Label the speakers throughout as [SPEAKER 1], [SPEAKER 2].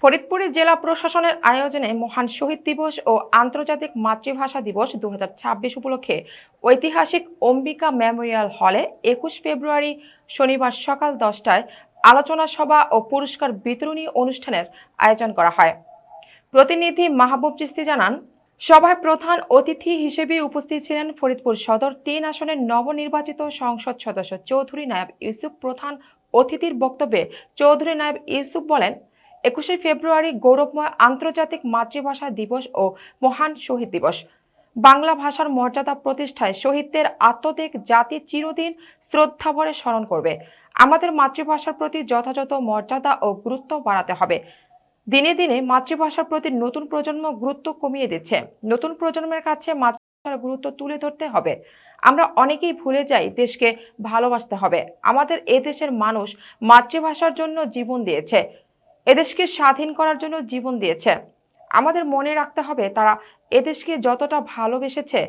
[SPEAKER 1] ফরিদপুরে জেলা প্রশাসনের আয়োজনে মহান শহীদ দিবস ও আন্তর্জাতিক মাতৃভাষা দিবস 2026 উপলক্ষে ঐতিহাসিক অম্বিকা মেমোরিয়াল হলে 21 ফেব্রুয়ারি শনিবার সকাল 10টায় আলোচনা সভা ও পুরস্কার বিতরণী অনুষ্ঠানের আয়োজন করা হয়। প্রতিনিধি মাহবুব চিস্তি জানান, সভায় প্রধান অতিথি হিসেবে উপস্থিত ছিলেন ফরিদপুর সদর 3 আসনের নবনির্বাচিত সংসদ সদস্য চৌধুরী নায়েব ইউসুফ। প্রধান অতিথির বক্তব্যে চৌধুরী নায়েব ইউসুফ বলেন, 21 ফেব্রুয়ারি গৌরবময় আন্তর্জাতিক মাতৃভাষা দিবস ও মহান শহীদ দিবস। বাংলা ভাষার মর্যাদা প্রতিষ্ঠায় শহীদদের আত্মত্যাগ জাতি চিরদিন শ্রদ্ধাভরে স্মরণ করবে। আমাদের মাতৃভাষার প্রতি যথাযথ মর্যাদা ও গুরুত্ব বাড়াতে হবে। দিনে দিনে মাতৃভাষার প্রতি নতুন প্রজন্ম গুরুত্ব কমিয়ে দিচ্ছে। নতুন প্রজন্মের কাছে মাতৃভাষার গুরুত্ব তুলে ধরতে হবে। আমরা অনেকেই ভুলে যাই দেশকে ভালোবাসতে হবে। আমাদের এদেশের মানুষ মাতৃভাষার জন্য জীবন দিয়েছে, এদেশকে স্বাধীন করার জন্য জীবন দিয়েছে। আমাদের মনে রাখতে হবে তারা এদেশকে যতটা ভালোবেসেছে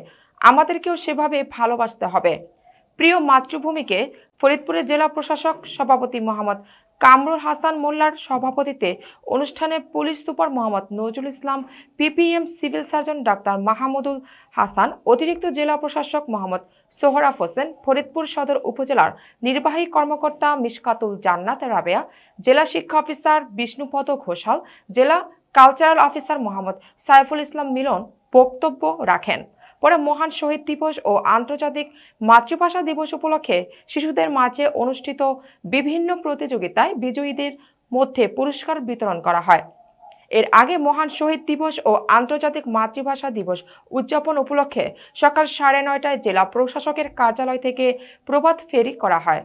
[SPEAKER 1] আমাদেরকেও সেভাবে ভালোবাসতে হবে। প্রিয় মাতৃভূমিকে ফরিদপুরের জেলা প্রশাসক সভাপতি মোহাম্মদ কামরুল হাসান মোল্লার সভাপতিত্বে অনুষ্ঠানে police super Mohammad Nazrul Islam, PPM civil surgeon doctor Mahmudul Hasan, অতিরিক্ত জেলা প্রশাসক মোহাম্মদ সোহরাব হোসেন, ফরিদপুর সদর উপজেলার নির্বাহী কর্মকর্তা মিশকাতুল জান্নাত রাবেয়া, জেলা শিক্ষা অফিসার বিষ্ণুপদ ঘোষাল, জেলা কালচারাল অফিসার মোহাম্মদ সাইফুল ইসলাম মিলন বক্তব্য রাখেন। পরে মহান শহীদ দিবস ও আন্তর্জাতিক মাতৃভাষা দিবস উপলক্ষে শিশুদের মাঝে অনুষ্ঠিত বিভিন্ন প্রতিযোগিতায় বিজয়ীদের মধ্যে পুরস্কার বিতরণ করা হয়। এর আগে মহান শহীদ দিবস ও আন্তর্জাতিক মাতৃভাষা দিবস উদযাপন উপলক্ষে সকাল 9:30টায় জেলা প্রশাসকের কার্যালয় থেকে প্রভাত ফেরি করা হয়।